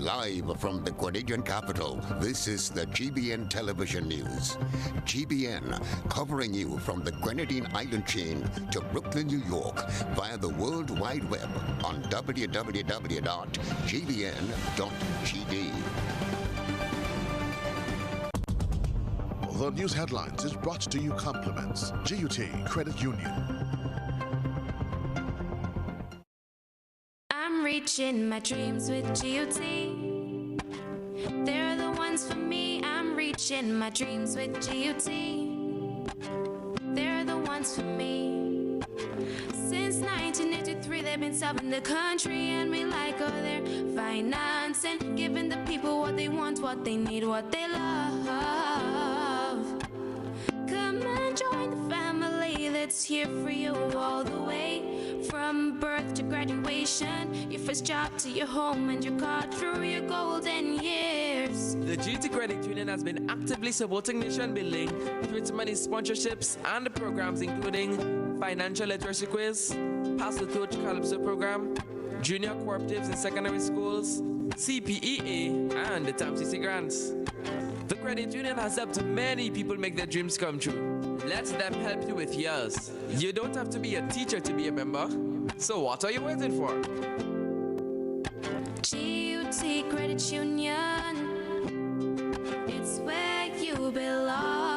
Live from the Grenadian capital, this is the GBN television news. GBN, covering you from the Grenadine Island chain to Brooklyn, New York, via the World Wide Web on www.gbn.gd. The news headlines is brought to you compliments GUT Credit Union. I'm reaching my dreams with GUT. They're the ones for me. I'm reaching my dreams with GUT. They're the ones for me. Since 1983, they've been serving the country, and we like all their financing, giving the people what they want, what they need, what they love. Come and join the family that's here for you all the way, from birth to graduation, your first job to your home and your car through your golden years. The GT Credit Union has been actively supporting nation building through its many sponsorships and programs, including financial literacy quiz, Pass the Torch Calypso program, junior cooperatives in secondary schools, CPEA, and the TAMCC grants. The credit union has helped many people make their dreams come true. Let them help you with yours. You don't have to be a teacher to be a member. So what are you waiting for? GUT Credit Union, it's where you belong.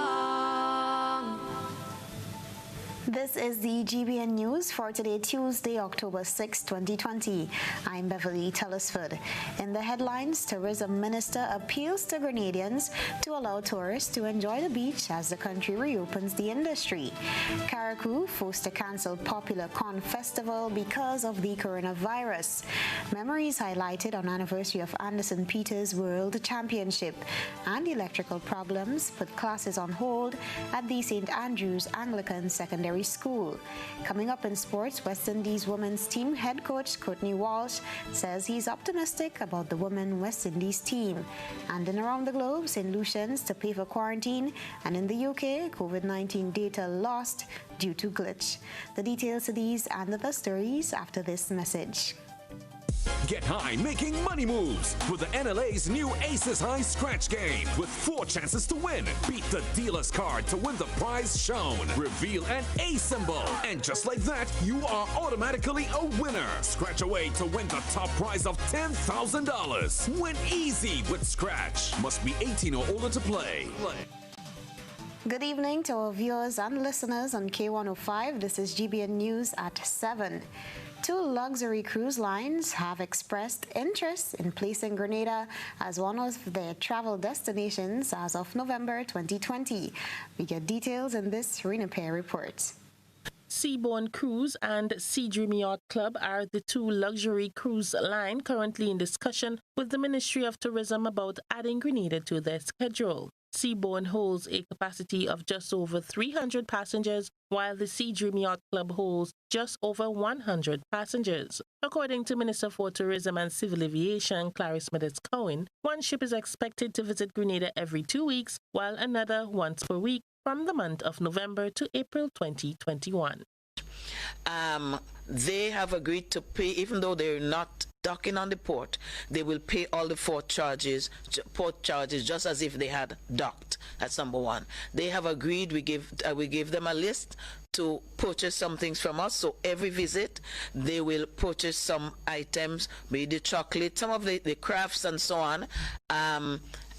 This is the GBN News for today, Tuesday, October 6, 2020. I'm Beverley, Telesford. In the headlines, Tourism Minister appeals to Grenadians to allow tourists to enjoy the beach as the country reopens the industry. Carriacou forced to cancel popular Con Festival because of the coronavirus. Memories highlighted on anniversary of Anderson Peters World Championship. And electrical problems put classes on hold at the St. Andrews Anglican Secondary School. Coming up in sports, West Indies women's team head coach Courtney Walsh says he's optimistic about the women West Indies team. And in around the globe, St. Lucians to pay for quarantine, and in the UK, COVID-19 data lost due to glitch. The details of these and other stories after this message. Get high making money moves with the NLA's new Aces High Scratch game with 4 chances to win. Beat the dealer's card to win the prize shown. Reveal an A symbol. And just like that, you are automatically a winner. Scratch away to win the top prize of $10,000. Win easy with Scratch. Must be 18 or older to play. Good evening to our viewers and listeners on K105. This is GBN News at 7. 2 luxury cruise lines have expressed interest in placing Grenada as one of their travel destinations as of November 2020. We get details in this Rena Pair report. Seabourn Cruise and Sea Dream Yacht Club are the 2 luxury cruise lines currently in discussion with the Ministry of Tourism about adding Grenada to their schedule. Seabourn holds a capacity of just over 300 passengers, while the Sea Dream Yacht Club holds just over 100 passengers. According to Minister for Tourism and Civil Aviation, Clarice Meadows-Cowan, one ship is expected to visit Grenada every 2 weeks, while another once per week from the month of November to April 2021. They have agreed to pay, even though they're not docking on the port, they will pay all the port charges just as if they had docked. That's number one. They have agreed, we give them a list to purchase some things from us. So every visit, they will purchase some items, maybe the chocolate, some of the crafts and so on.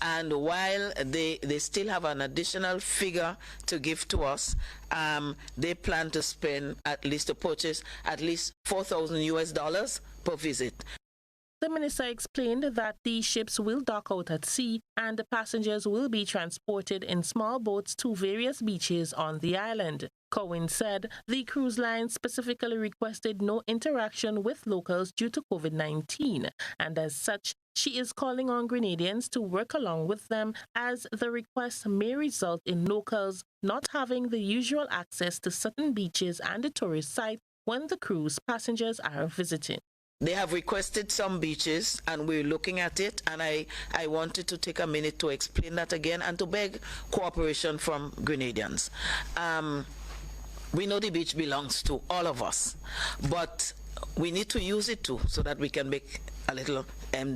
And while they still have an additional figure to give to us, they plan to spend to purchase at least $4,000 per visit. The minister explained that the ships will dock out at sea and the passengers will be transported in small boats to various beaches on the island. Cohen said the cruise line specifically requested no interaction with locals due to COVID-19, and as such, she is calling on Grenadians to work along with them, as the request may result in locals not having the usual access to certain beaches and the tourist sites when the cruise passengers are visiting. They have requested some beaches and we're looking at it, and I wanted to take a minute to explain that again and to beg cooperation from Grenadians. We know the beach belongs to all of us, but we need to use it too so that we can make a little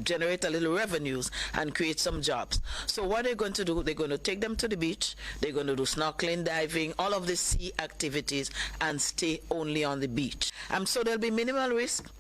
generate a little revenues and create some jobs. So what they're going to do, they're going to take them to the beach, they're going to do snorkeling, diving, all of the sea activities, and stay only on the beach. So there'll be minimal risk.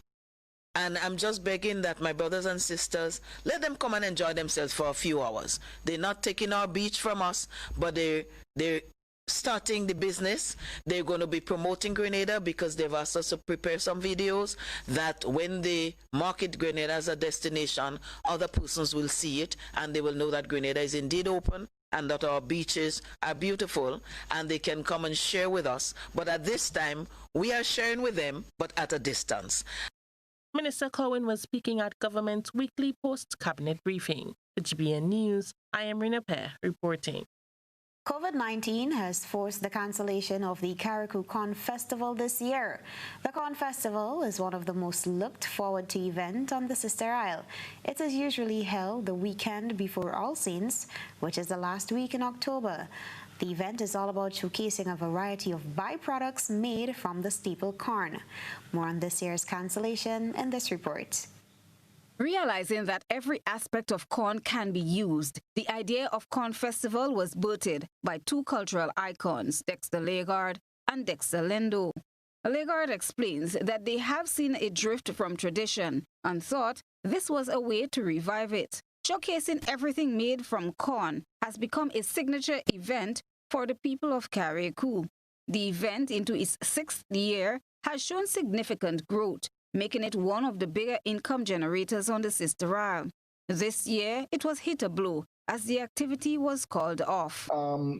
And I'm just begging that my brothers and sisters, let them come and enjoy themselves for a few hours. They're not taking our beach from us, but they're starting the business. They're going to be promoting Grenada because they've asked us to prepare some videos that when they market Grenada as a destination, other persons will see it and they will know that Grenada is indeed open and that our beaches are beautiful and they can come and share with us. But at this time, we are sharing with them, but at a distance. Minister Cohen was speaking at government's weekly post-cabinet briefing. For GBN News, I am Rina Pear reporting. COVID-19 has forced the cancellation of the Carriacou Corn Festival this year. The Corn Festival is one of the most looked forward to events on the Sister Isle. It is usually held the weekend before All Saints, which is the last week in October. The event is all about showcasing a variety of byproducts made from the staple corn. More on this year's cancellation in this report. Realizing that every aspect of corn can be used, the idea of Corn Festival was birthed by two cultural icons, Dexter Lagarde and Dexter Lendo. Lagarde explains that they have seen a drift from tradition and thought this was a way to revive it. Showcasing everything made from corn has become a signature event for the people of Carriacou. The event, into its 6th year, has shown significant growth, making it one of the bigger income generators on the Sister Isle. This year, it was hit a blow as the activity was called off.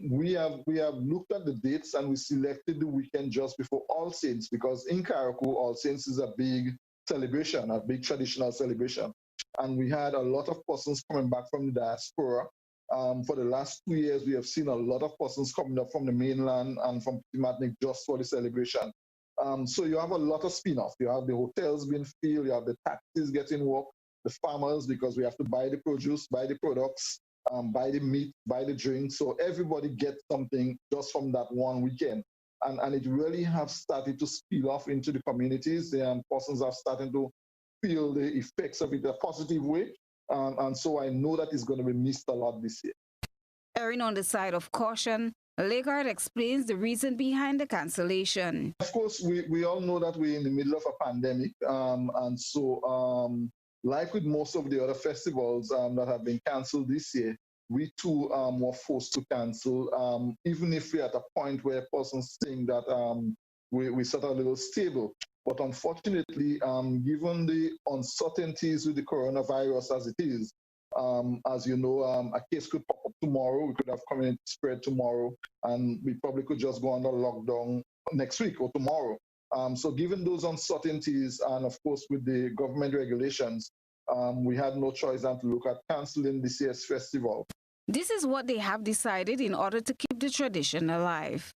We have looked at the dates and we selected the weekend just before All Saints because in Carriacou, All Saints is a big celebration, a big traditional celebration. And we had a lot of persons coming back from the diaspora. For the last 2 years, we have seen a lot of persons coming up from the mainland and from Martinique just for the celebration. So you have a lot of spin-off. You have the hotels being filled, you have the taxis getting work, the farmers, because we have to buy the produce, buy the products, buy the meat, buy the drinks. So everybody gets something just from that one weekend. And it really have started to spill off into the communities. Persons are starting to feel the effects of it in a positive way. And so I know that it's going to be missed a lot this year. Erring on the side of caution, Lagarde explains the reason behind the cancellation. Of course, we all know that we're in the middle of a pandemic. And so, like with most of the other festivals that have been canceled this year, we too were forced to cancel, even if we're at a point where persons think that we're sort of a little stable. But unfortunately, given the uncertainties with the coronavirus as it is, as you know, a case could pop up tomorrow. We could have community spread tomorrow, and we probably could just go under lockdown next week or tomorrow. So given those uncertainties, and of course with the government regulations, we had no choice than to look at cancelling this year's festival. This is what they have decided in order to keep the tradition alive.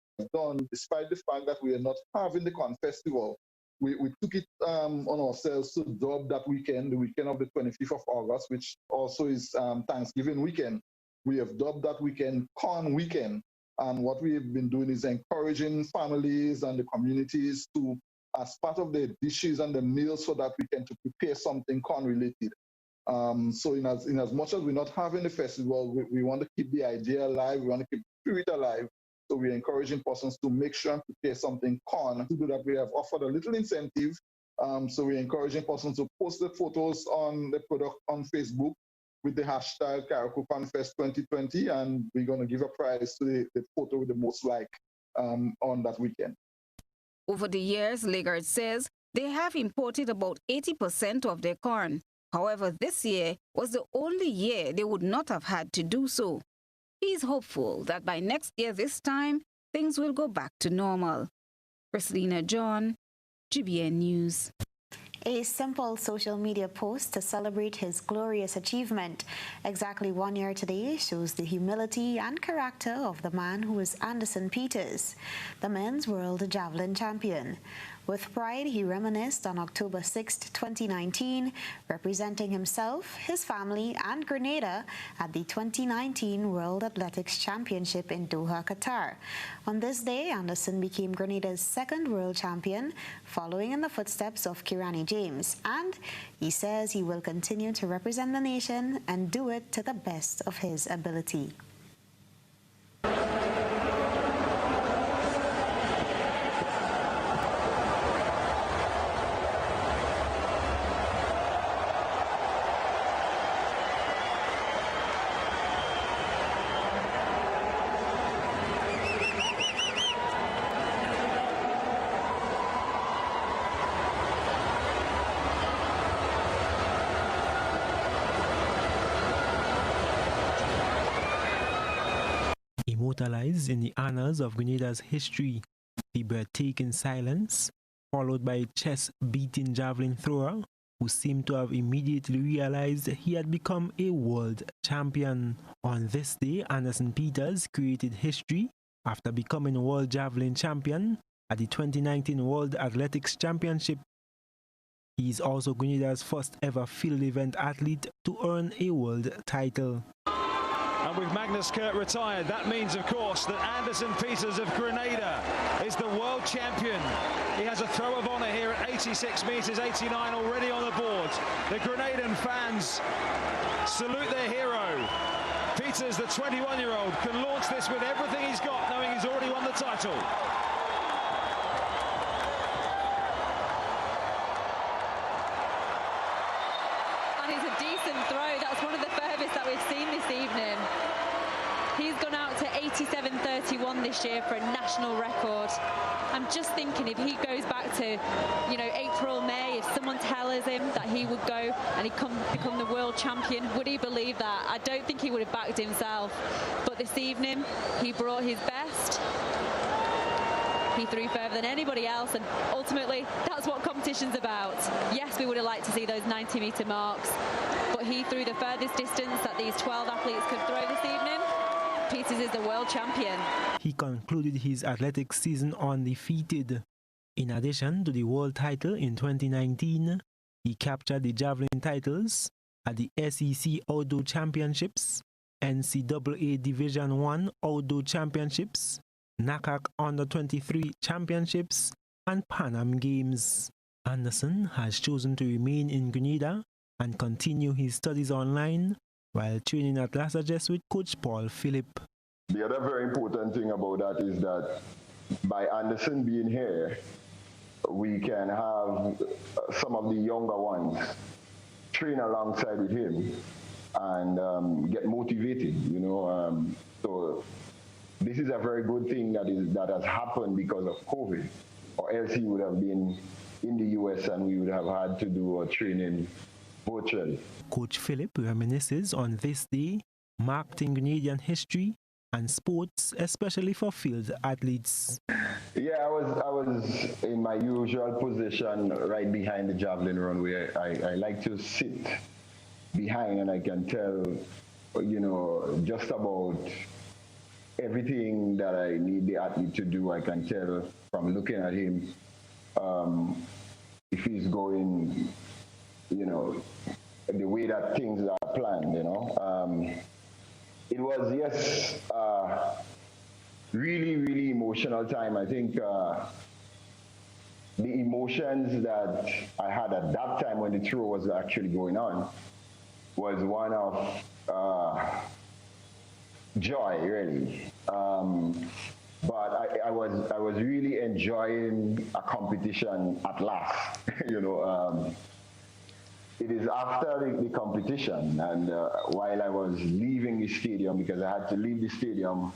Despite the fact that we are not having the Corn Festival, we took it on ourselves to dub that weekend, the weekend of the 25th of August, which also is Thanksgiving weekend. We have dubbed that weekend Corn Weekend. And what we've been doing is encouraging families and the communities to, as part of the dishes and the meals, so that we can to prepare something corn related. So in as much as we're not having the festival, we want to keep the idea alive, we want to keep the spirit alive. So we're encouraging persons to make sure and prepare something corn. To do that, we have offered a little incentive. So we're encouraging persons to post the photos on the product on Facebook with the hashtag Carriacou Corn Fest 2020, and we're going to give a prize to the photo with the most like on that weekend. Over the years, Lagarde says they have imported about 80% of their corn. However, this year was the only year they would not have had to do so. He is hopeful that by next year this time, things will go back to normal. Christina John, GBN News. A simple social media post to celebrate his glorious achievement. Exactly 1 year today shows the humility and character of the man who is Anderson Peters, the men's world javelin champion. With pride, he reminisced on October 6, 2019, representing himself, his family, and Grenada at the 2019 World Athletics Championship in Doha, Qatar. On this day, Anderson became Grenada's second world champion, following in the footsteps of Kirani James, and he says he will continue to represent the nation and do it to the best of his ability. Immortalized in the annals of Grenada's history, the breathtaking silence, followed by a chest-beating javelin thrower who seemed to have immediately realized he had become a world champion. On this day, Anderson Peters created history after becoming world javelin champion at the 2019 World Athletics Championship. He is also Grenada's first ever field event athlete to earn a world title. And with Magnus Kurt retired, that means, of course, that Anderson Peters of Grenada is the world champion. He has a throw of honour here at 86 metres, 89 already on the board. The Grenadan fans salute their hero. Peters, the 21-year-old, can launch this with everything he's got, knowing he's already won the title. And it's a decent throw. That's one of the furthest that we've seen this evening. He's gone out to 87.31 this year for a national record. I'm just thinking, if he goes back to, April, May, if someone tells him that he would go and he'd become the world champion, would he believe that? I don't think he would have backed himself. But this evening, he brought his best. He threw further than anybody else, and ultimately, that's what competition's about. Yes, we would have liked to see those 90-metre marks, but he threw the furthest distance that these 12 athletes could throw this evening. Peters is the world champion. He concluded his athletics season undefeated. In addition to the world title in 2019, he captured the javelin titles at the SEC Outdoor Championships, NCAA Division I Outdoor Championships, NACAC Under-23 Championships, and Pan Am Games. Anderson has chosen to remain in Grenada and continue his studies online while training at Lassages with Coach Paul Phillip. The other very important thing about that is that by Anderson being here, we can have some of the younger ones train alongside with him and get motivated, So this is a very good thing that has happened because of COVID, or else he would have been in the US and we would have had to do training virtually. Coach Phillip reminisces on this day marked in Grenadian history and sports, especially for field athletes. Yeah, I was in my usual position right behind the javelin run, where I like to sit behind and I can tell, just about everything that I need the athlete to do. I can tell from looking at him if he's going, the way that things are planned, It was, yes, really, really emotional time. I think the emotions that I had at that time when the throw was actually going on was one of joy, really. But I was really enjoying a competition at last, It is after the competition, and while I was leaving the stadium, because I had to leave the stadium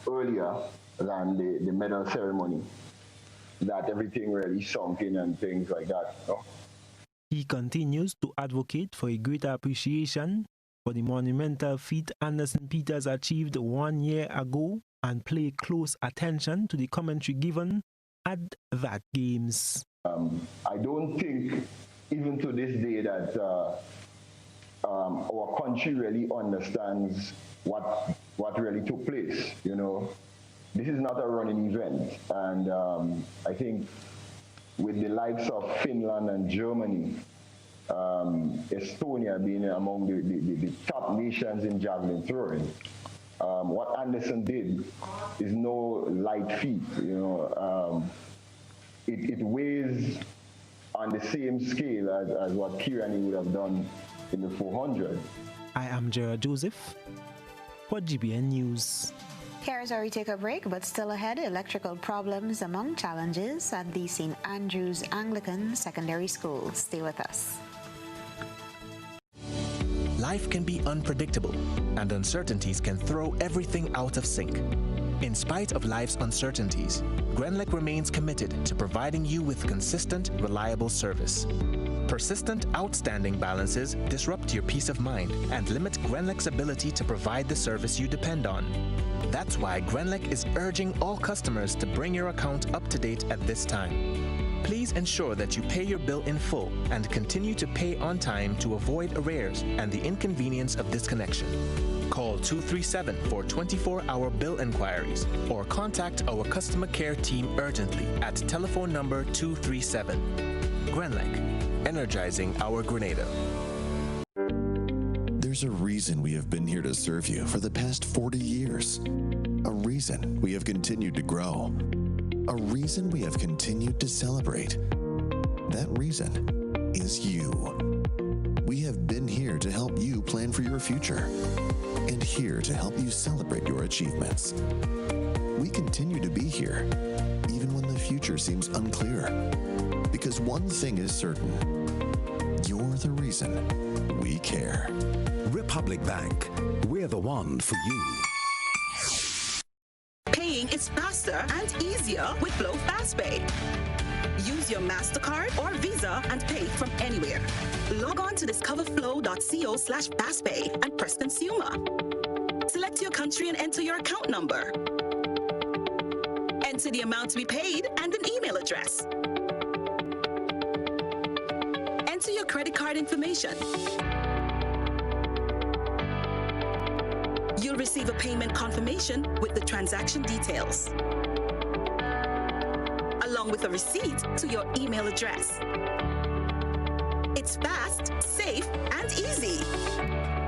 earlier than the medal ceremony, that everything really sunk in and things like that. He continues to advocate for a greater appreciation for the monumental feat Anderson Peters achieved 1 year ago and pay close attention to the commentary given at that Games. I don't think, even to this day, that our country really understands what really took place. This is not a running event, and I think with the likes of Finland and Germany, Estonia being among the top nations in javelin throwing. What Anderson did is no light feat. It weighs on the same scale as what Kirani would have done in the 400. I am Gerard Joseph for GBN News. Here's where we take a break, but still ahead, electrical problems among challenges at the St. Andrew's Anglican Secondary School. Stay with us. Life can be unpredictable, and uncertainties can throw everything out of sync. In spite of life's uncertainties, Grenlec remains committed to providing you with consistent, reliable service. Persistent, outstanding balances disrupt your peace of mind and limit Grenlec's ability to provide the service you depend on. That's why Grenlec is urging all customers to bring your account up to date at this time. Please ensure that you pay your bill in full and continue to pay on time to avoid arrears and the inconvenience of disconnection. Call 237 for 24-hour bill inquiries or contact our customer care team urgently at telephone number 237. Grenlec, energizing our Grenada. There's a reason we have been here to serve you for the past 40 years. A reason we have continued to grow. A reason we have continued to celebrate. That reason is you. We have been here to help you plan for your future and here to help you celebrate your achievements. We continue to be here, even when the future seems unclear. Because one thing is certain, you're the reason we care. Republic Bank, we're the one for you. Paying is faster and easier with Flow FastPay. Use your MasterCard or Visa and pay from anywhere. Log on to discoverflow.co/fastpay and press Consumer. Select your country and enter your account number. Enter the amount to be paid and an email address. Enter your credit card information. You'll receive a payment confirmation with the transaction details, along with a receipt to your email address. It's fast, safe, and easy.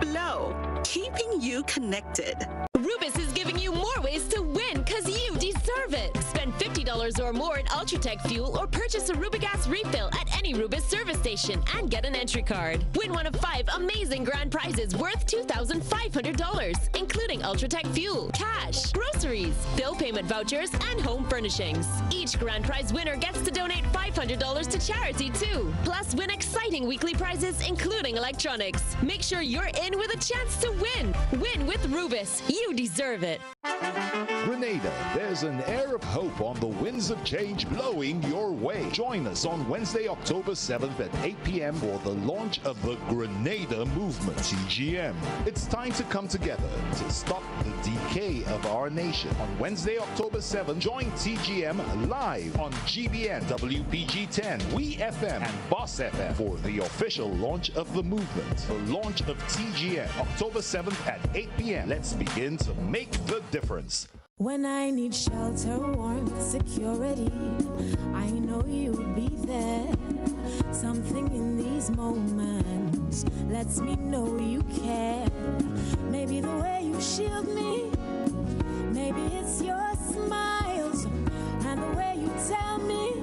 Flow, keeping you connected. Rubis is giving you more ways to win because you deserve it. Spend $50 or more in Ultratech fuel or purchase a Rubigas refill at any Rubis service station and get an entry card. Win one of 5 amazing grand prizes worth $2,500, including Ultratech fuel, cash, groceries, bill payment vouchers, and home furnishings. Each grand prize winner gets to donate $500 to charity too. Plus, win exciting weekly prizes, including electronics. Make sure you're in with a chance to win. Win with Rubis. You deserve it. Grenada, there's an air of hope on the winds of change blowing your way. Join us on Wednesday, October 7th at 8 p.m. for the launch of the Grenada Movement, TGM. It's time to come together to stop the decay of our nation. On Wednesday, October 7th, join TGM live on GBN, WPG10, We FM, and Boss FM for the official launch of the movement. The launch of TGM, October 7th at 8 p.m. Let's begin to make the difference. When I need shelter, warmth, security, I know you'll be there. Something in these moments lets me know you care. Maybe the way you shield me, maybe it's your smiles and the way you tell me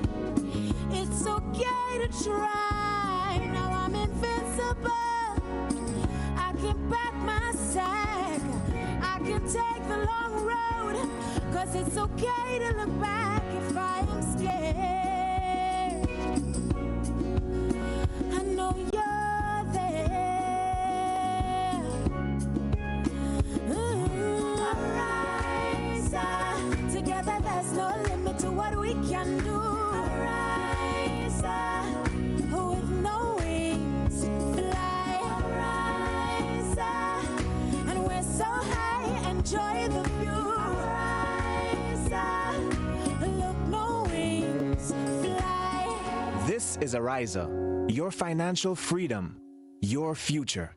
it's okay to try. Now I'm invincible. I can pack my sack. I can take the long road, 'cause it's okay to look back if I am scared. I know you're there. Arise, together there's no limit to what we can do. Arise, with no wings, fly. Arise, and we're so high, enjoy the view. Arise, look, no wings, fly. This is Ariza, your financial freedom, your future.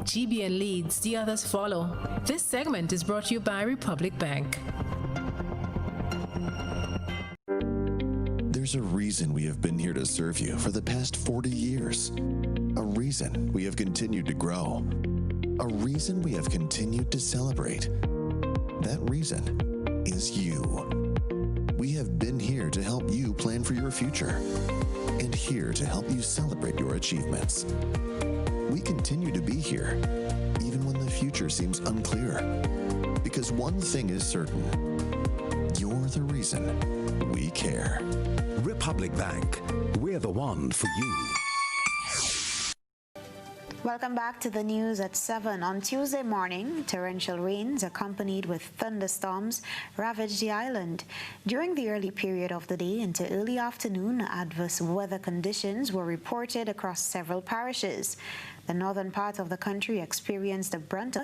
GBN leads, the others follow. This segment is brought to you by Republic Bank. There's a reason we have been here to serve you for the past 40 years. A reason we have continued to grow. A reason we have continued to celebrate. That reason is you. We have been here to help you plan for your future and here to help you celebrate your achievements. We continue to be here, even when the future seems unclear. Because one thing is certain, you're the reason we care. Republic Bank, we're the one for you. Welcome back to the news at 7. On Tuesday morning, torrential rains accompanied with thunderstorms ravaged the island. During the early period of the day into early afternoon, adverse weather conditions were reported across several parishes. The northern part of the country experienced a brunt,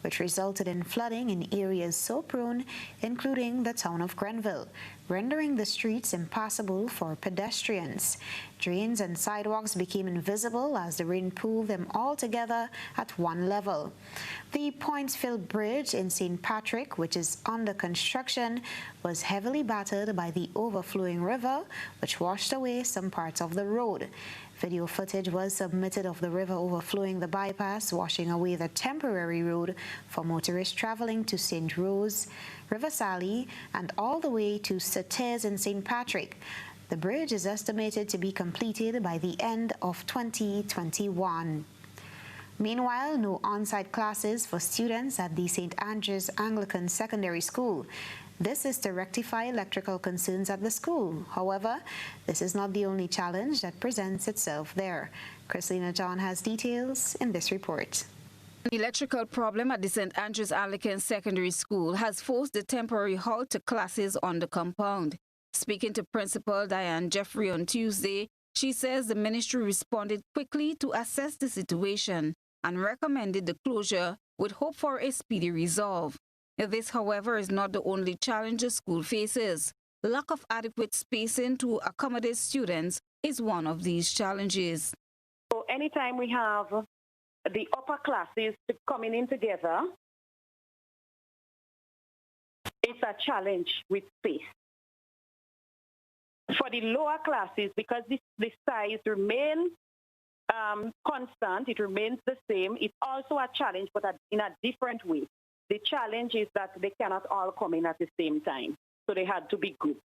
which resulted in flooding in areas so prone, including the town of Grenville, rendering the streets impassable for pedestrians. Drains and sidewalks became invisible as the rain pulled them all together at one level. The Pointsville Bridge in St. Patrick, which is under construction, was heavily battered by the overflowing river, which washed away some parts of the road. Video footage was submitted of the river overflowing the bypass, washing away the temporary road for motorists traveling to St. Rose, River Sally, and all the way to Sauters in St. Patrick. The bridge is estimated to be completed by the end of 2021. Meanwhile, no on-site classes for students at the St. Andrews Anglican Secondary School. This is to rectify electrical concerns at the school. However, this is not the only challenge that presents itself there. Christina John has details in this report. The electrical problem at the St. Andrews Anglican Secondary School has forced a temporary halt to classes on the compound. Speaking to Principal Diane Jeffrey on Tuesday, she says the ministry responded quickly to assess the situation and recommended the closure with hope for a speedy resolve. This, however, is not the only challenge the school faces. Lack of adequate spacing to accommodate students is one of these challenges. So anytime we have the upper classes coming in together, it's a challenge with space. For the lower classes, because the size remains constant, it remains the same, it's also a challenge, but in a different way. The challenge is that they cannot all come in at the same time, so they had to be grouped.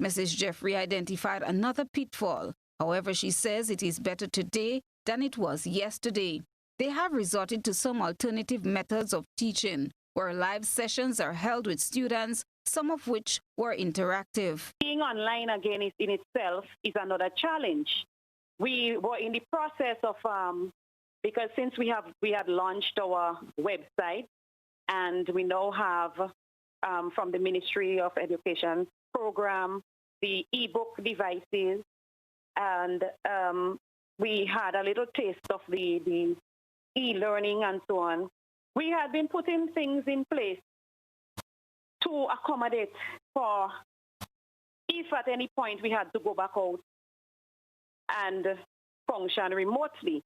Mrs. Jeffrey identified another pitfall. However, she says it is better today than it was yesterday. They have resorted to some alternative methods of teaching, where live sessions are held with students, some of which were interactive. Being online again in itself is another challenge. We were in the process of because since we had launched our website, and we now have from the Ministry of Education program the e-book devices, and we had a little taste of the e-learning and so on. We had been putting things in place to accommodate for if at any point we had to go back out and function remotely.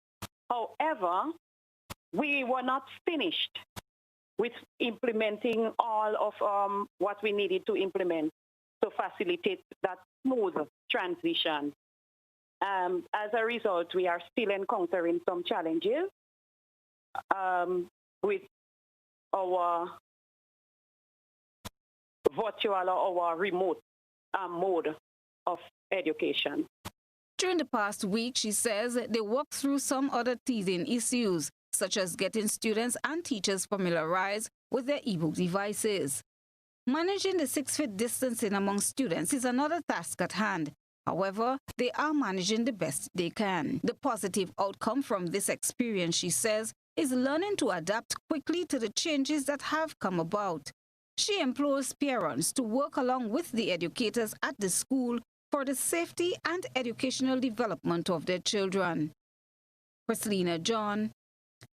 However, we were not finished with implementing all of what we needed to implement to facilitate that smooth transition. As a result, we are still encountering some challenges with our virtual or our remote mode of education. During the past week, she says, they worked through some other teething issues, such as getting students and teachers familiarized with their e-book devices. Managing the 6-foot distancing among students is another task at hand. However, they are managing the best they can. The positive outcome from this experience, she says, is learning to adapt quickly to the changes that have come about. She implores parents to work along with the educators at the school for the safety and educational development of their children. Christina John,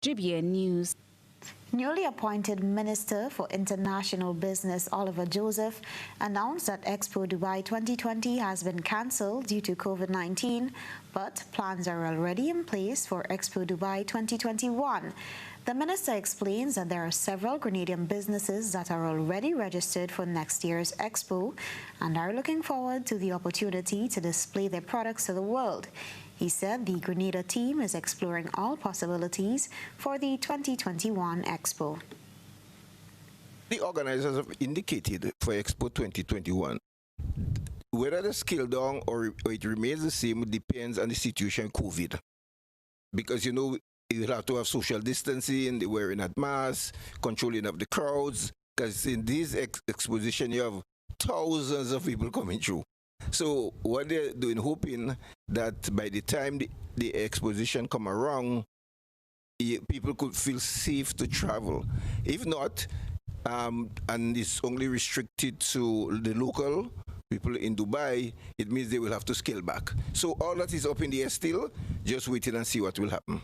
GBN News. Newly appointed Minister for International Business Oliver Joseph announced that Expo Dubai 2020 has been cancelled due to COVID-19, but plans are already in place for Expo Dubai 2021. The minister explains that there are several Grenadian businesses that are already registered for next year's Expo and are looking forward to the opportunity to display their products to the world. He said the Grenada team is exploring all possibilities for the 2021 Expo. The organizers have indicated for Expo 2021, whether they scale down or it remains the same depends on the situation COVID. Because, you know, you have to have social distancing, the wearing of masks, controlling of the crowds, because in this exposition you have thousands of people coming through. So what they're doing, hoping that by the time the exposition come around, people could feel safe to travel. If not, and it's only restricted to the local people in Dubai, it means they will have to scale back. So all that is up in the air still, just waiting and see what will happen.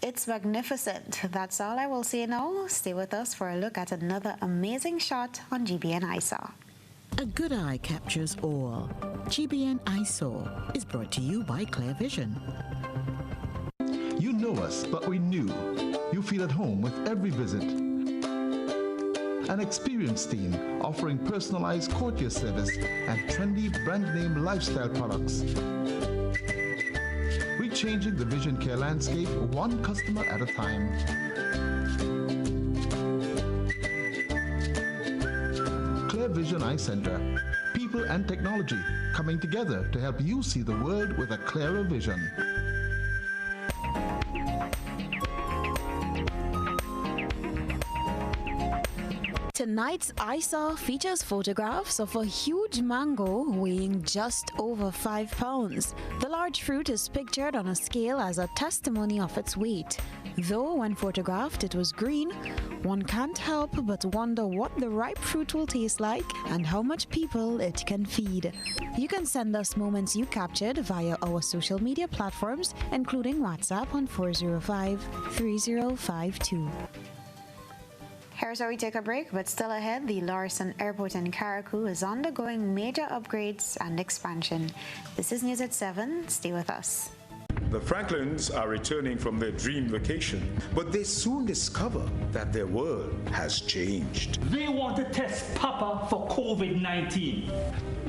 It's magnificent. That's all I will say now. Stay with us for a look at another amazing shot on GBN ISA. A good eye captures all. GBN ISA is brought to you by Clear Vision. You know us, but we knew. You feel at home with every visit. An experienced team offering personalized courtier service and trendy brand name lifestyle products. We're changing the vision care landscape one customer at a time. Clear Vision Eye Center. People and technology coming together to help you see the world with a clearer vision. Tonight's ISA features photographs of a huge mango weighing just over 5 pounds. The large fruit is pictured on a scale as a testimony of its weight. Though when photographed it was green, one can't help but wonder what the ripe fruit will taste like and how much people it can feed. You can send us moments you captured via our social media platforms, including WhatsApp on 405-3052. Here's where we take a break, but still ahead, the Larson Airport in Carriacou is undergoing major upgrades and expansion. This is News at 7. Stay with us. The Franklins are returning from their dream vacation, but they soon discover that their world has changed. They want to test Papa for COVID-19.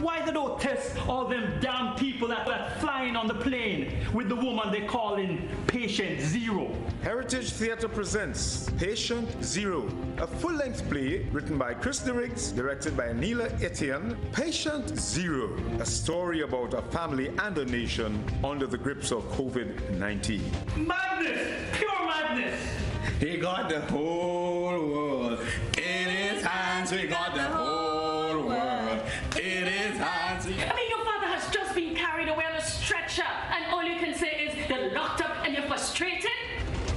Why they don't test all them damn people that are flying on the plane with the woman they call in Patient Zero? Heritage Theatre presents Patient Zero, a full-length play written by Chris DeRiggs, directed by Neela Etienne. Patient Zero, a story about a family and a nation under the grips of COVID-19. Madness! Pure madness! He got the whole world in his hands. He got the whole world in his hands. I mean, your father has just been carried away on a stretcher, and all you can say is you're locked up and you're frustrated?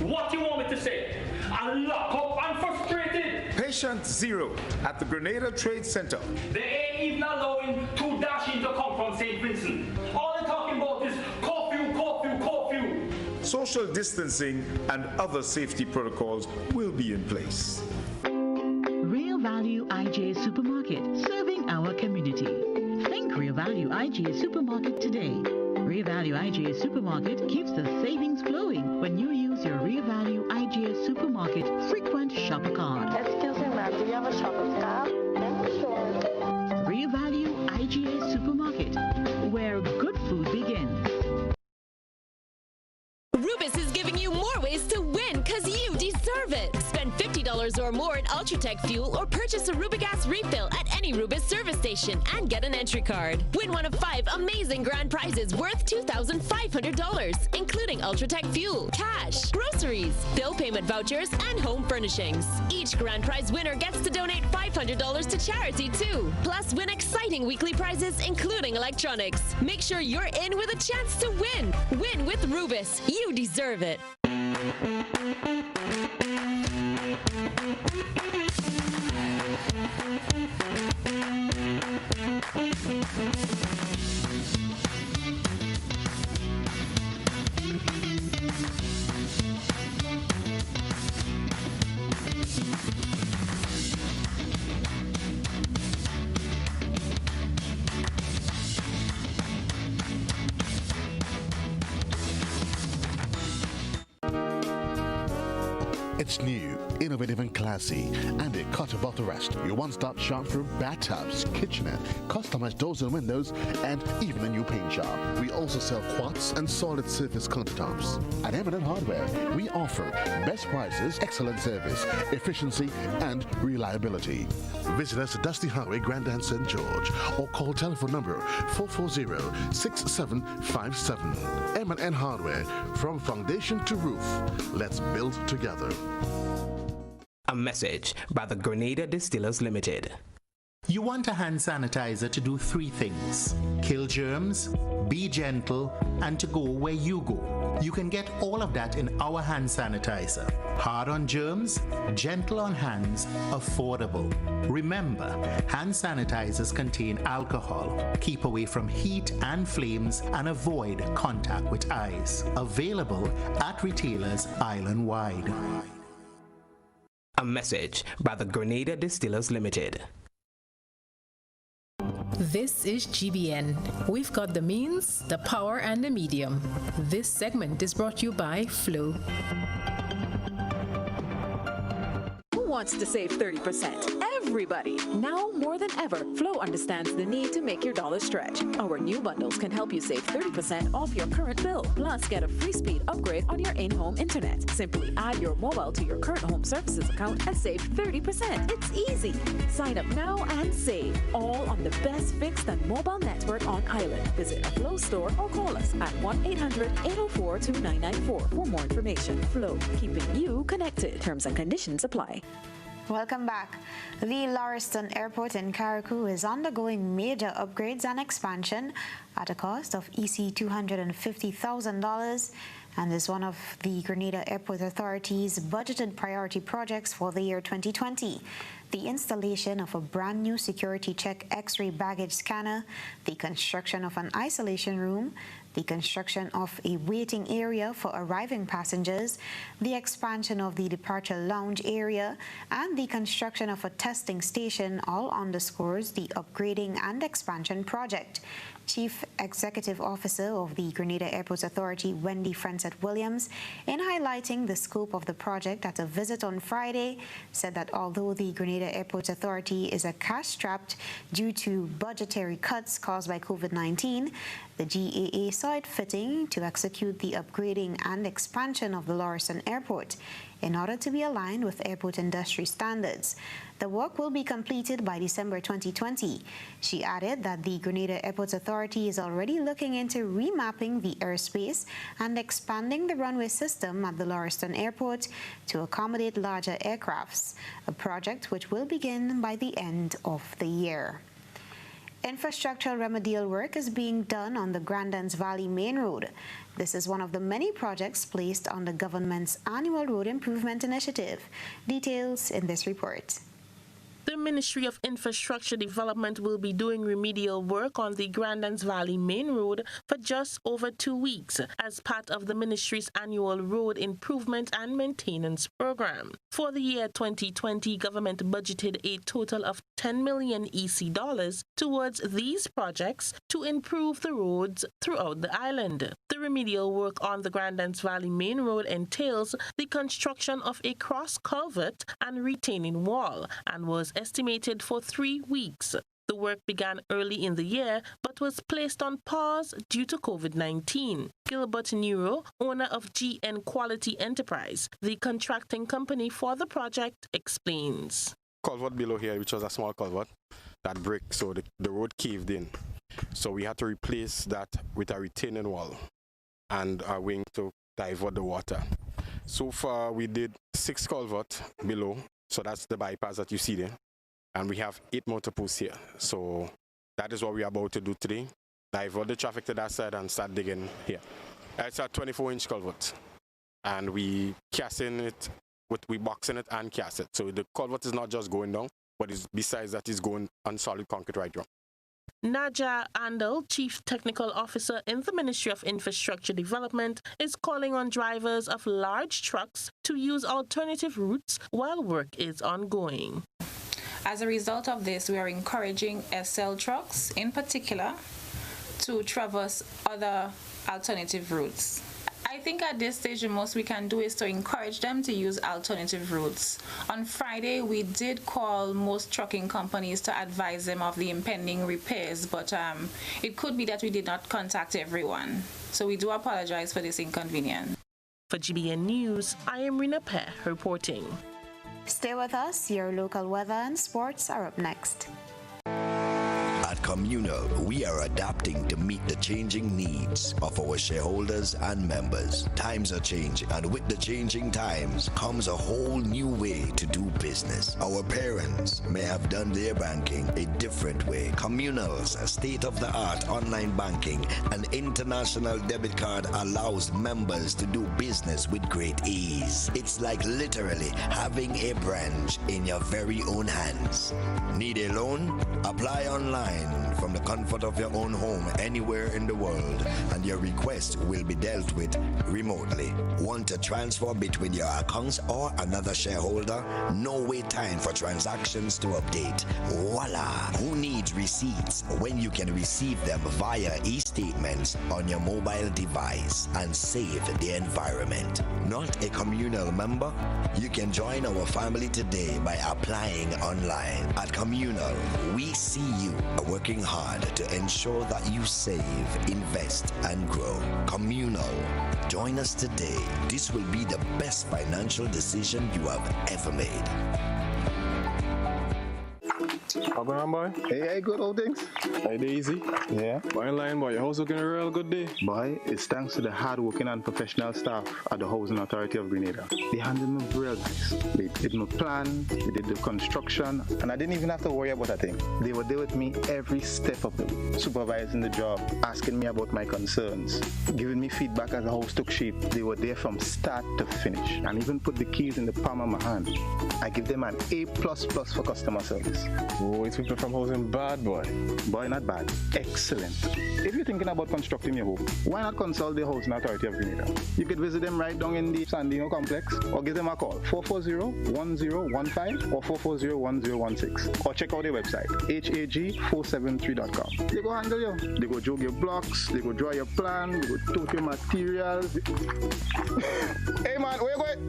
What do you want me to say? I'm locked up, I'm frustrated. Patient Zero at the Grenada Trade Center. They ain't even allowing 2 Dashing to come from St. Vincent. All they're talking about is curfew, curfew, curfew. Social distancing and other safety protocols will be in place. Real Value IGA Supermarket, serving our community. Think Real Value IGA Supermarket today. Real Value IGA Supermarket keeps the savings flowing when you use your Real Value IGA Supermarket frequent shopper card. Excuse me, ma'am, do you have a shopper card? Sure. Real Value IGA Supermarket, where good food begins. Rubis is giving you more ways to win because you deserve it. Spend $50 or more in Ultratech fuel or purchase a Rubigas refill at any Rubis service station and get an entry card. Win one of 5 amazing grand prizes worth $2,500, including Ultratech fuel, cash, groceries, bill payment vouchers, and home furnishings. Each grand prize winner gets to donate $500 to charity too. Plus, win exciting weekly prizes, including electronics. Make sure you're in with a chance to win. Win with Rubis. You deserve it. It's new, innovative and classy, and it cut above the rest. Your one-stop shop for bathtubs, kitchenette, customized doors and windows, and even a new paint job. We also sell quartz and solid surface countertops. At M&N Hardware, we offer best prices, excellent service, efficiency, and reliability. Visit us at Dusty Highway, Grandin, St. George, or call telephone number 440-6757. M&N Hardware, from foundation to roof. Let's build together. A message by the Grenada Distillers Limited. You want a hand sanitizer to do 3 things: kill germs, be gentle, and to go where you go. You can get all of that in our hand sanitizer. Hard on germs, gentle on hands, affordable. Remember, hand sanitizers contain alcohol. Keep away from heat and flames and avoid contact with eyes. Available at retailers island-wide. A message by the Grenada Distillers Limited. This is GBN. We've got the means, the power, and the medium. This segment is brought to you by Flow. Who wants to save 30%? Everybody. Now more than ever, Flow understands the need to make your dollar stretch. Our new bundles can help you save 30% off your current bill. Plus, get a free speed upgrade on your in-home internet. Simply add your mobile to your current home services account and save 30%. It's easy. Sign up now and save. All on the best fixed and mobile network on island. Visit a Flow store or call us at 1-800-804-2994 for more information. Flow, keeping you connected. Terms and conditions apply. Welcome back. The Lauriston Airport in Carriacou is undergoing major upgrades and expansion at a cost of EC $250,000 and is one of the Grenada Airport Authority's budgeted priority projects for the year 2020. The installation of a brand new security check X-ray baggage scanner, the construction of an isolation room, the construction of a waiting area for arriving passengers, the expansion of the departure lounge area, and the construction of a testing station all underscores the upgrading and expansion project. Chief Executive Officer of the Grenada Airport Authority, Wendy Francis-Williams, in highlighting the scope of the project at a visit on Friday, said that although the Grenada Airport Authority is a cash-strapped due to budgetary cuts caused by COVID-19, the GAA saw it fitting to execute the upgrading and expansion of the Lauriston Airport in order to be aligned with airport industry standards. The work will be completed by December 2020. She added that the Grenada Airport Authority is already looking into remapping the airspace and expanding the runway system at the Lauriston Airport to accommodate larger aircrafts, a project which will begin by the end of the year. Infrastructural remedial work is being done on the Grandins Valley Main Road. This is one of the many projects placed on the government's annual road improvement initiative. Details in this report. The Ministry of Infrastructure Development will be doing remedial work on the Grandins Valley Main Road for just over 2 weeks as part of the ministry's annual road improvement and maintenance program. For the year 2020, government budgeted a total of $10 million EC towards these projects to improve the roads throughout the island. The remedial work on the Grandins Valley Main Road entails the construction of a cross culvert and retaining wall and was estimated for 3 weeks. The work began early in the year but was placed on pause due to COVID-19. Gilbert Neuro, owner of GBN Quality Enterprise, the contracting company for the project, explains. Culvert below here, which was a small culvert, that brick, so the road caved in. So we had to replace that with a retaining wall and a wing to divert the water. So far we did 6 culverts below, so that's the bypass that you see there. And we have 8 motor posts here. So that is what we are about to do today. Divert the traffic to that side and start digging here. It's a 24-inch culvert. And we casting it, we boxing it and cast it. So the culvert is not just going down, but besides that, it's going on solid concrete right now. Naja Andal, Chief Technical Officer in the Ministry of Infrastructure Development, is calling on drivers of large trucks to use alternative routes while work is ongoing. As a result of this, we are encouraging SL trucks in particular to traverse other alternative routes. I think at this stage, the most we can do is to encourage them to use alternative routes. On Friday, we did call most trucking companies to advise them of the impending repairs, but it could be that we did not contact everyone. So we do apologize for this inconvenience. For GBN News, I am Rina Peh reporting. Stay with us. Your local weather and sports are up next. At Communal, we are adapting to meet the changing needs of our shareholders and members. Times are changing, and with the changing times comes a whole new way to do business. Our parents may have done their banking a different way. Communal's state-of-the-art online banking and international debit card allows members to do business with great ease. It's like literally having a branch in your very own hands. Need a loan? Apply online from the comfort of your own home anywhere in the world, and your request will be dealt with remotely. Want to transfer between your accounts or another shareholder? No wait time for transactions to update. Voila! Who needs receipts when you can receive them via e-statements on your mobile device and save the environment? Not a Communal member? You can join our family today by applying online. At Communal, we see you working hard to ensure that you save, invest, and grow. Communal. Join us today. This will be the best financial decision you have ever made. How going on, boy? Hey, good old things. Hey, easy. Yeah. Boy, in line, boy. Your house looking a real good day. Boy, it's thanks to the hard-working and professional staff at the Housing Authority of Grenada. They handled me real nice. They did my plan, they did the construction, and I didn't even have to worry about a thing. They were there with me every step of the way, supervising the job, asking me about my concerns, giving me feedback as the house took shape. They were there from start to finish, and even put the keys in the palm of my hand. I give them an A++ for customer service. Oh, it's people from housing bad, boy. Boy, not bad. Excellent. If you're thinking about constructing your home, why not consult the Housing Authority of Grenada? You could visit them right down in the Sandino complex, or give them a call, 440-1015 or 440-1016. Or check out their website, hag473.com. They go handle you. They go jog your blocks, they go draw your plan, they go tote your materials. Hey man, where you going?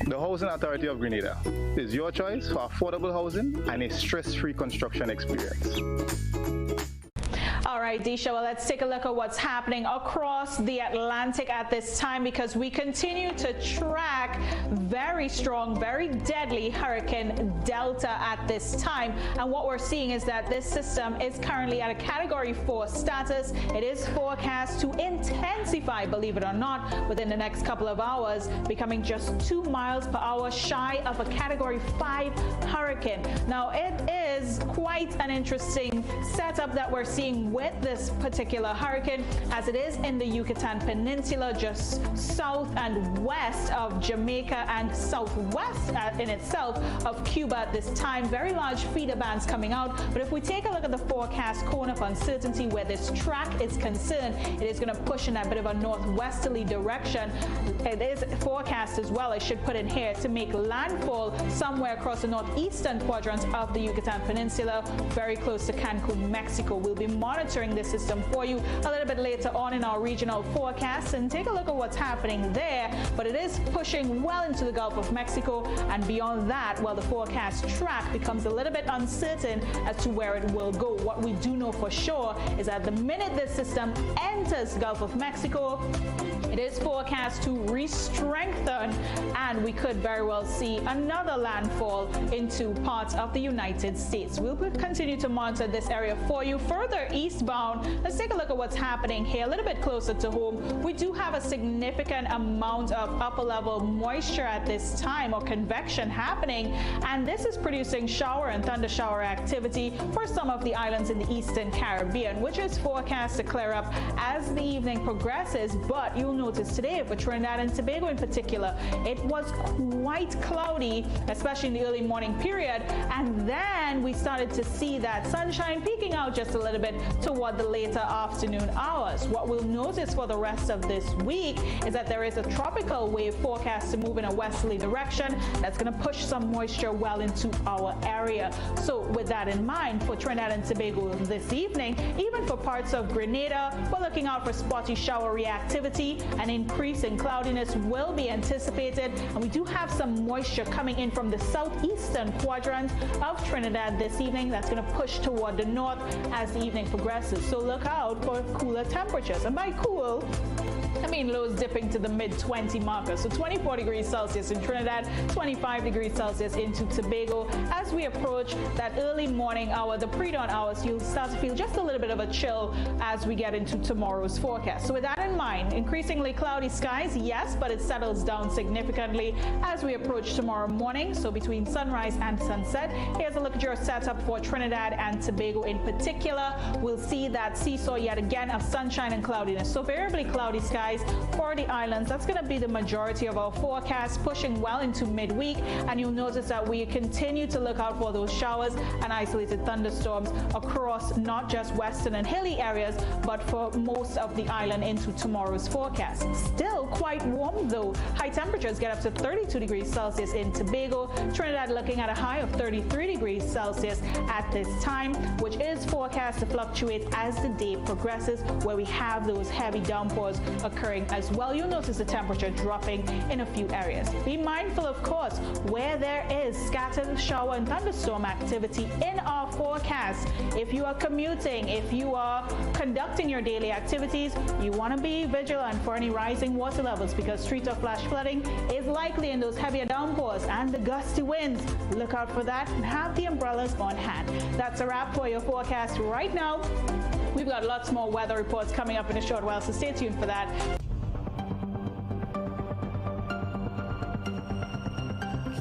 The Housing Authority of Grenada is your choice for affordable housing and a stress-free construction experience. All right, Disha, well, let's take a look at what's happening across the Atlantic at this time, because we continue to track very strong, very deadly Hurricane Delta at this time. And what we're seeing is that this system is currently at a Category 4 status. It is forecast to intensify, believe it or not, within the next couple of hours, becoming just 2 miles per hour shy of a Category 5 hurricane. Now, it is quite an interesting setup that we're seeing with this particular hurricane, as it is in the Yucatan Peninsula, just south and west of Jamaica and southwest in itself of Cuba at this time. Very large feeder bands coming out. But if we take a look at the forecast cone of uncertainty where this track is concerned, it is going to push in a bit of a northwesterly direction. It is forecast as well, I should put in here, to make landfall somewhere across the northeastern quadrant of the Yucatan Peninsula, very close to Cancun, Mexico. We'll be monitoring this system for you a little bit later on in our regional forecasts and take a look at what's happening there. But it is pushing well into the Gulf of Mexico, and beyond that, well, the forecast track becomes a little bit uncertain as to where it will go. What we do know for sure is that the minute this system enters the Gulf of Mexico, it is forecast to re-strengthen, and we could very well see another landfall into parts of the United States. We'll continue to monitor this area area for you. Further eastbound, let's take a look at what's happening here a little bit closer to home. We do have a significant amount of upper level moisture at this time, or convection happening, and this is producing shower and thunder shower activity for some of the islands in the eastern Caribbean, which is forecast to clear up as the evening progresses. But you'll notice today for Trinidad and Tobago in particular, it was quite cloudy, especially in the early morning period, and then we started to see that sunshine peeking out just a little bit toward the later afternoon hours. What we'll notice for the rest of this week is that there is a tropical wave forecast to move in a westerly direction that's going to push some moisture well into our area. So with that in mind, for Trinidad and Tobago this evening, even for parts of Grenada, we're looking out for spotty showery activity. An increase in cloudiness will be anticipated, and we do have some moisture coming in from the southeastern quadrant of Trinidad this evening that's going to push toward the north as the evening progresses. So look out for cooler temperatures, and by cool, I mean lows dipping to the mid-20 markers. So 24 degrees Celsius in Trinidad, 25 degrees Celsius into Tobago. As we approach that early morning hour, the pre-dawn hours, you'll start to feel just a little bit of a chill as we get into tomorrow's forecast. So with that in mind, increasingly cloudy skies, yes, but it settles down significantly as we approach tomorrow morning. So between sunrise and sunset, here's a look at your setup for Trinidad and Tobago in particular. We'll see that seesaw yet again of sunshine and cloudiness. So variably cloudy skies for the islands. That's going to be the majority of our forecast, pushing well into midweek, and you'll notice that we continue to look out for those showers and isolated thunderstorms across not just western and hilly areas, but for most of the island into tomorrow's forecast. Still quite warm though. High temperatures get up to 32 degrees Celsius in Tobago. Trinidad looking at a high of 33 degrees Celsius at this time, which is forecast to fluctuate as the day progresses, where we have those heavy downpours occurring as well. You'll notice the temperature dropping in a few areas. Be mindful, of course, where there is scattered shower and thunderstorm activity in our forecast. If you are commuting, if you are conducting your daily activities, you want to be vigilant for any rising water levels, because street or flash flooding is likely in those heavier downpours and the gusty winds. Look out for that and have the umbrellas on hand. That's a wrap for your forecast right now. We've got lots more weather reports coming up in a short while, so stay tuned for that.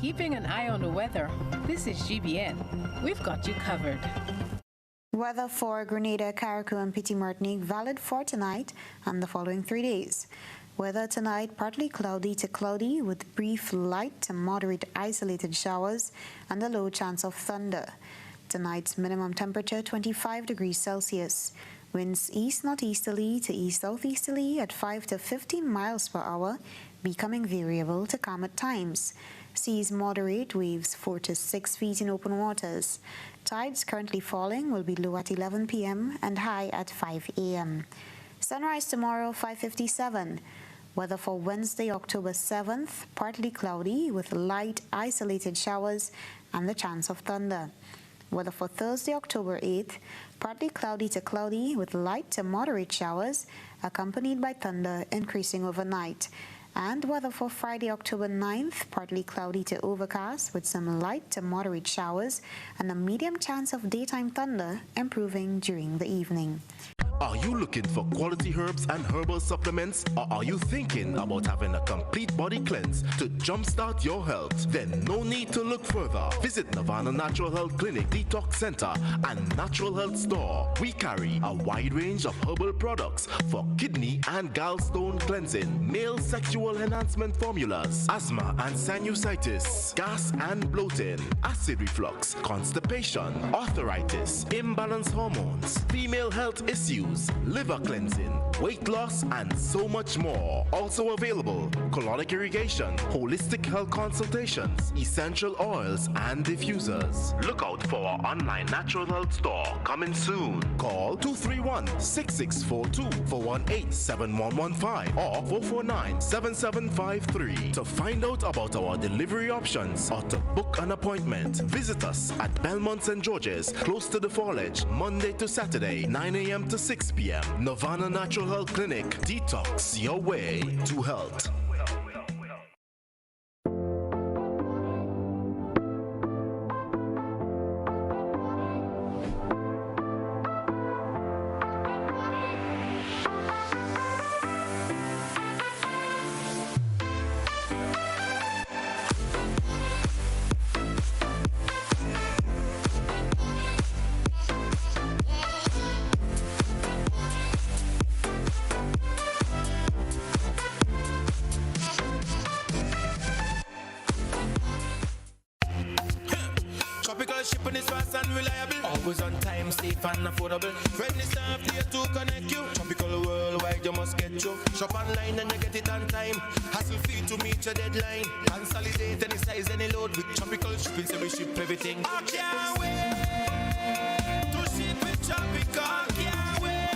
Keeping an eye on the weather, this is GBN. We've got you covered. Weather for Grenada, Carriacou, and Petit Martinique valid for tonight and the following 3 days. Weather tonight, partly cloudy to cloudy with brief light to moderate isolated showers and a low chance of thunder. Tonight's minimum temperature 25 degrees Celsius. Winds east-northeasterly to east-southeasterly at 5 to 15 miles per hour, becoming variable to calm at times. Seas moderate, waves 4 to 6 feet in open waters. Tides currently falling will be low at 11 p.m. and high at 5 a.m. Sunrise tomorrow 5:57. Weather for Wednesday, October 7th, partly cloudy with light isolated showers and the chance of thunder. Weather for Thursday, October 8th, partly cloudy to cloudy with light to moderate showers, accompanied by thunder increasing overnight. And weather for Friday, October 9th, partly cloudy to overcast with some light to moderate showers and a medium chance of daytime thunder improving during the evening. Are you looking for quality herbs and herbal supplements, or are you thinking about having a complete body cleanse to jumpstart your health? Then no need to look further. Visit Nirvana Natural Health Clinic, Detox Center, and Natural Health Store. We carry a wide range of herbal products for kidney and gallstone cleansing, male sexual enhancement formulas, asthma and sinusitis, gas and bloating, acid reflux, constipation, arthritis, imbalanced hormones, female health issues, liver cleansing, weight loss, and so much more. Also available, colonic irrigation, holistic health consultations, essential oils, and diffusers. Look out for our online natural health store coming soon. Call 231-6642 418-7115 or 449-7753 to find out about our delivery options or to book an appointment. Visit us at Belmont St. George's, close to the Fallage, Monday to Saturday, 9 a.m. to 6 p.m. Nirvana Natural Health Clinic. Detox your way to health. was on time, safe and affordable. Friendly staff here to connect you. Tropical worldwide, you must get you. Shop online and you get it on time. Hassle free to meet your deadline. Consolidate any size, any load with tropical shipping, so we ship everything. I can't wait to ship with tropical. Can't wait.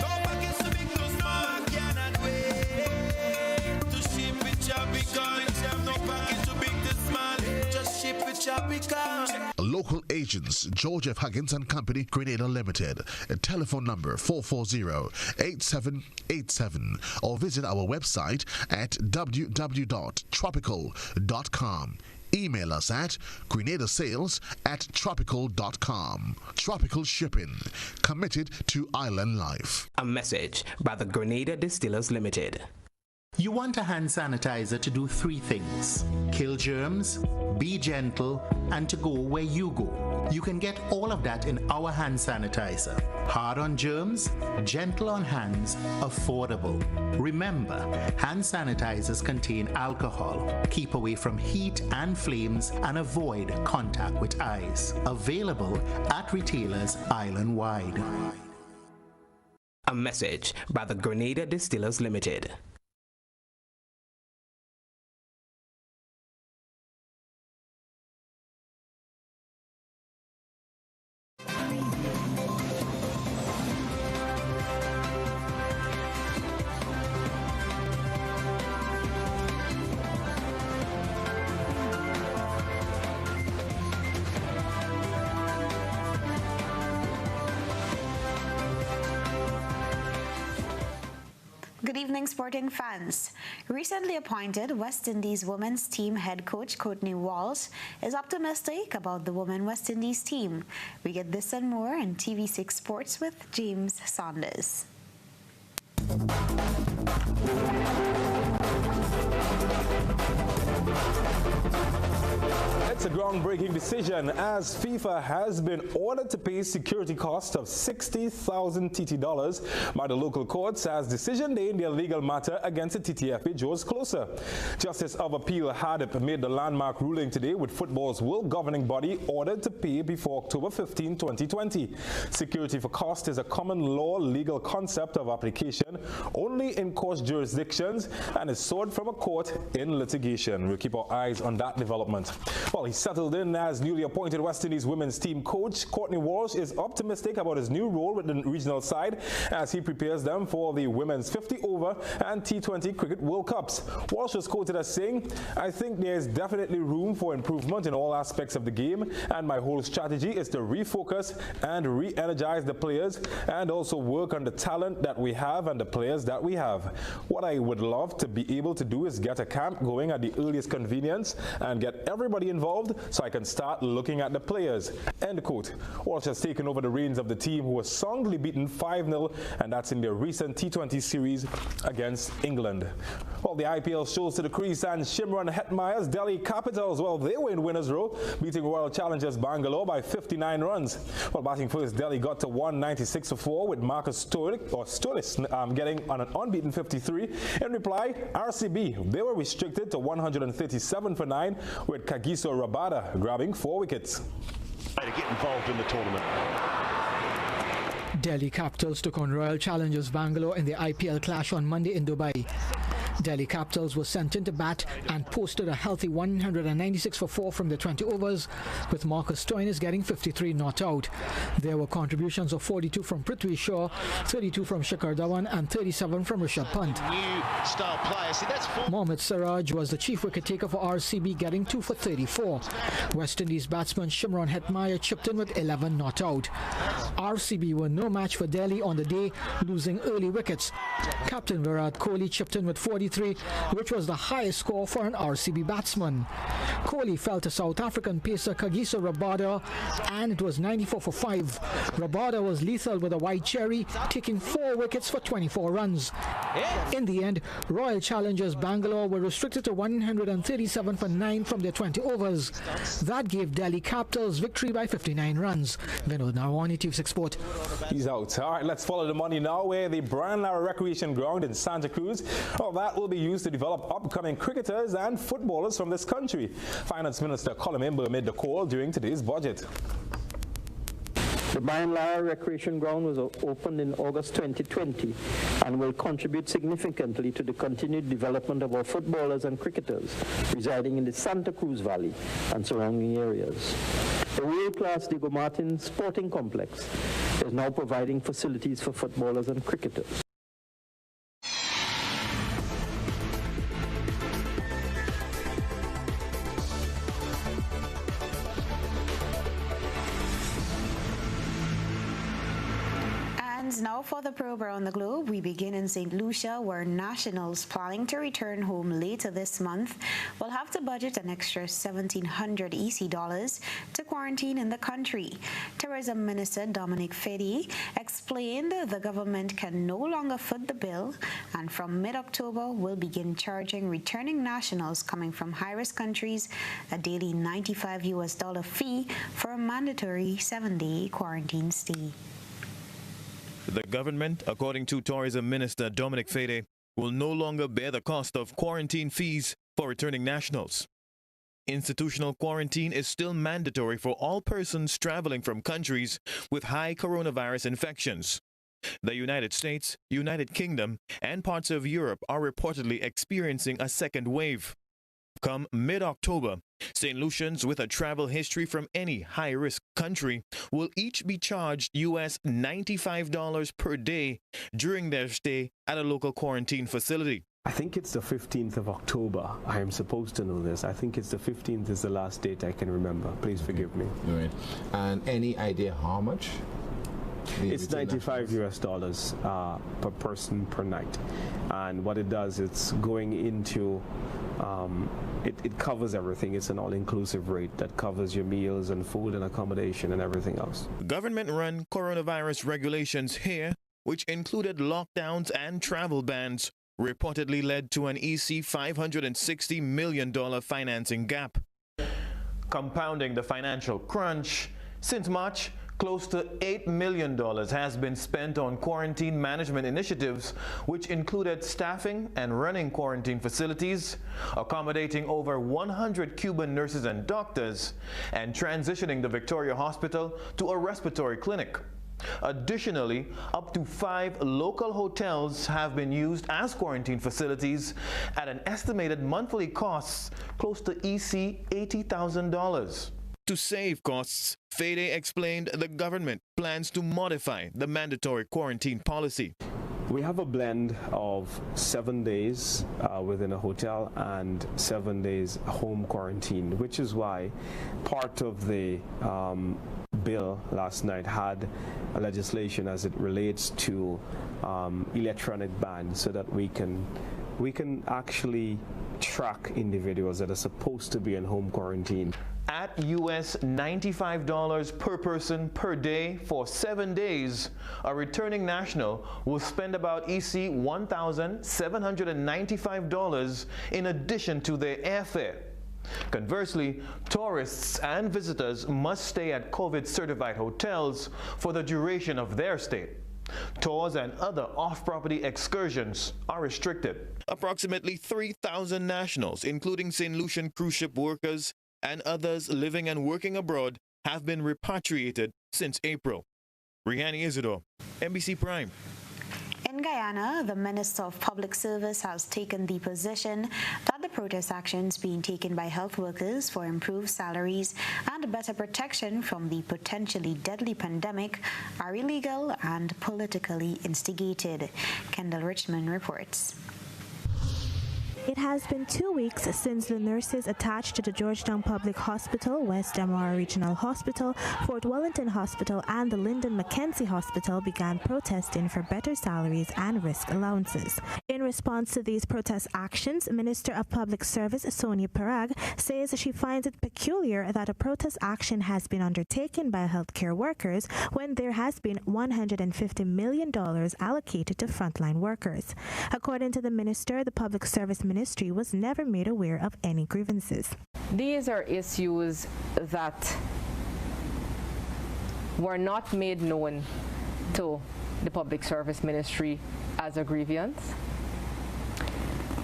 No package too big, too small. I cannot wait to ship with tropical. No package too big, too small. Just ship with tropical. Local agents, George F. Huggins and Company, Grenada Limited. Telephone number 440-8787 or visit our website at www.tropical.com. Email us at grenadasales@tropical.com. Tropical Shipping, committed to island life. A message by the Grenada Distillers Limited. You want a hand sanitizer to do three things: kill germs, be gentle, and to go where you go. You can get all of that in our hand sanitizer. Hard on germs, gentle on hands, affordable. Remember, hand sanitizers contain alcohol. Keep away from heat and flames and avoid contact with eyes. Available at retailers island-wide. A message by the Grenada Distillers Limited. Good evening, sporting fans. Recently appointed West Indies women's team head coach Courtney Walsh is optimistic about the women West Indies team. We get this and more in TV6 Sports with James Saunders. It's a groundbreaking decision as FIFA has been ordered to pay security costs of $60,000 TT by the local courts as decision day in their legal matter against the TTFA draws closer. Justice of Appeal had made the landmark ruling today with football's world governing body ordered to pay before October 15, 2020. Security for cost is a common law legal concept of application only in court jurisdictions and is sought from a court in litigation. We'll keep our eyes on that development. Well, he settled in as newly appointed West Indies women's team coach. Courtney Walsh is optimistic about his new role with the regional side as he prepares them for the women's 50-over and T20 Cricket World Cups. Walsh was quoted as saying, "I think there is definitely room for improvement in all aspects of the game, and my whole strategy is to refocus and re-energize the players and also work on the talent that we have and the players that we have. What I would love to be able to do is get a camp going at the earliest convenience and get everybody involved so I can start looking at the players." End quote. Walsh has taken over the reins of the team who was soundly beaten 5-0, and that's in their recent T20 series against England. Well, the IPL shows to the crease and Shimron Hetmeyer's Delhi Capitals, well, they were in winners row, beating Royal Challengers Bangalore by 59 runs. Well, batting first, Delhi got to 196 for 4 with Marcus Stoinis getting on an unbeaten 53. In reply, RCB, they were restricted to 137 for 9 with Kagiso Rabada grabbing 4 wickets. To get involved in the tournament. Delhi Capitals took on Royal Challengers Bangalore in the IPL clash on Monday in Dubai. Delhi Capitals were sent into bat and posted a healthy 196 for 4 from the 20 overs, with Marcus Stoinis getting 53 not out. There were contributions of 42 from Prithvi Shaw, 32 from Shikhar Dhawan and 37 from Rishabh Pant. Mohammad Siraj was the chief wicket taker for RCB, getting 2 for 34. West Indies batsman Shimron Hetmeyer chipped in with 11 not out. RCB were no match for Delhi on the day, losing early wickets. Captain Virat Kohli chipped in with 43, which was the highest score for an RCB batsman. Kohli fell to South African pacer Kagiso Rabada, and it was 94 for 5. Rabada was lethal with a white cherry, taking 4 wickets for 24 runs. In the end, Royal Challengers Bangalore were restricted to 137 for 9 from their 20 overs. That gave Delhi Capitals victory by 59 runs. Vinod Narwani, TV6 Sport. He's out. All right, let's follow the money now, where the Brian Lara Recreation Ground in Santa Cruz, well, that will be used to develop upcoming cricketers and footballers from this country. Finance Minister Colin Imber made the call during today's budget. The Bayern Lara Recreation Ground was opened in August 2020 and will contribute significantly to the continued development of our footballers and cricketers residing in the Santa Cruz Valley and surrounding areas. The world-class Diego Martin Sporting Complex is now providing facilities for footballers and cricketers. Now for the probe around the globe, we begin in St. Lucia, where nationals planning to return home later this month will have to budget an extra 1,700 EC dollars to quarantine in the country. Tourism Minister Dominic Fede explained the government can no longer foot the bill and from mid-October will begin charging returning nationals coming from high-risk countries a daily $95 fee for a mandatory 7-day quarantine stay. The government, according to Tourism Minister Dominic Fede, will no longer bear the cost of quarantine fees for returning nationals. Institutional quarantine is still mandatory for all persons traveling from countries with high coronavirus infections. The United States, United Kingdom, and parts of Europe are reportedly experiencing a second wave. Come mid-October, St. Lucians with a travel history from any high-risk country will each be charged US $95 per day during their stay at a local quarantine facility. I think it's the 15th of October. I am supposed to know this. I think it's the 15th is the last date I can remember. Please forgive me. All right. And any idea how much? It's $95 per person per night. And what it does, it's going into it covers everything. It's an all-inclusive rate that covers your meals and food and accommodation and everything else. Government-run coronavirus regulations here, which included lockdowns and travel bans, reportedly led to an EC $560 million financing gap. Compounding the financial crunch, since March, close to $8 million has been spent on quarantine management initiatives, which included staffing and running quarantine facilities, accommodating over 100 Cuban nurses and doctors, and transitioning the Victoria Hospital to a respiratory clinic. Additionally, up to 5 local hotels have been used as quarantine facilities at an estimated monthly cost close to EC $80,000. To save costs, Fede explained the government plans to modify the mandatory quarantine policy. We have a blend of 7 days within a hotel and 7 days home quarantine, which is why part of the bill last night had a legislation as it relates to electronic bans so that we can actually track individuals that are supposed to be in home quarantine. At US $95 per person per day for 7 days, a returning national will spend about EC $1,795 in addition to their airfare. Conversely, tourists and visitors must stay at COVID-certified hotels for the duration of their stay. Tours and other off-property excursions are restricted. Approximately 3,000 nationals, including St. Lucian cruise ship workers and others living and working abroad, have been repatriated since April. Rihani Isidore, NBC Prime. In Guyana, the Minister of Public Service has taken the position that the protest actions being taken by health workers for improved salaries and better protection from the potentially deadly pandemic are illegal and politically instigated. Kendall Richmond reports. It has been 2 weeks since the nurses attached to the Georgetown Public Hospital, West Damara Regional Hospital, Fort Wellington Hospital, and the Lyndon Mackenzie Hospital began protesting for better salaries and risk allowances. In response to these protest actions, Minister of Public Service Sonia Parag says she finds it peculiar that a protest action has been undertaken by healthcare workers when there has been $150 million allocated to frontline workers. According to the minister, the Public Service Ministry was never made aware of any grievances. These are issues that were not made known to the Public Service Ministry as a grievance.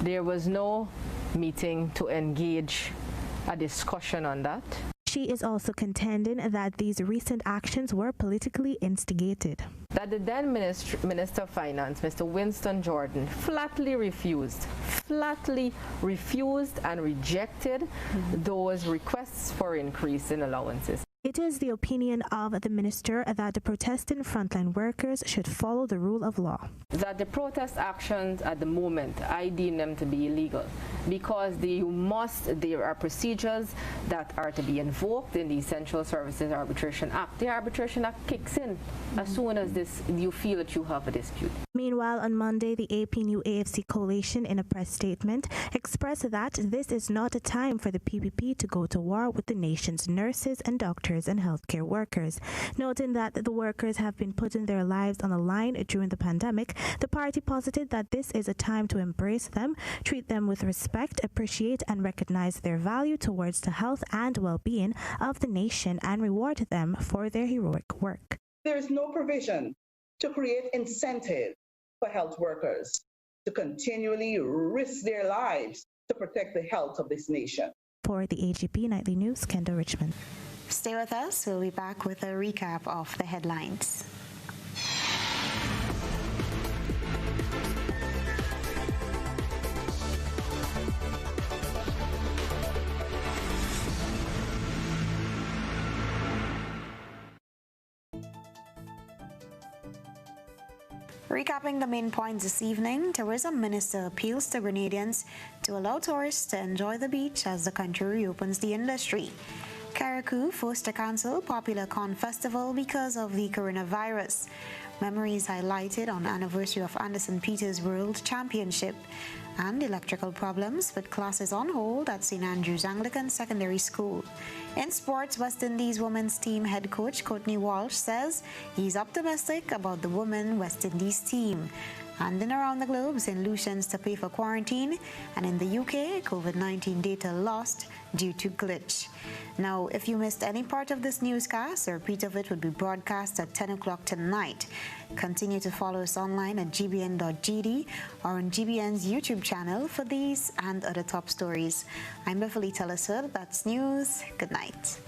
There was no meeting to engage a discussion on that. She is also contending that these recent actions were politically instigated. That the then Minister of Finance, Mr. Winston Jordan, flatly refused and rejected those requests for increase in allowances. It is the opinion of the minister that the protesting frontline workers should follow the rule of law. That the protest actions at the moment, I deem them to be illegal because there are procedures that are to be invoked in the Essential Services Arbitration Act. The Arbitration Act kicks in as soon as you feel that you have a dispute. Meanwhile, on Monday, the AP New AFC Coalition in a press statement expressed that this is not a time for the PPP to go to war with the nation's nurses and doctors and healthcare workers. Noting that the workers have been putting their lives on the line during the pandemic, the party posited that this is a time to embrace them, treat them with respect, appreciate and recognize their value towards the health and well-being of the nation, and reward them for their heroic work. There is no provision to create incentive for health workers to continually risk their lives to protect the health of this nation. For the AGP Nightly News, Kendall Richmond. Stay with us. We'll be back with a recap of the headlines. Recapping the main points this evening, Tourism Minister appeals to Grenadians to allow tourists to enjoy the beach as the country reopens the industry. Carriacou forced to cancel popular corn festival because of the coronavirus. Memories highlighted on anniversary of Anderson Peters World Championship. And electrical problems with classes on hold at St. Andrews Anglican Secondary School. In sports, West Indies women's team head coach Courtney Walsh says he's optimistic about the women West Indies team. And in around the globe, St. Lucians to pay for quarantine, and in the UK, COVID-19 data lost due to glitch. Now, if you missed any part of this newscast, a repeat of it would be broadcast at 10 o'clock tonight. Continue to follow us online at gbn.gd or on GBN's YouTube channel for these and other top stories. I'm Beverley Telesford. That's news. Good night.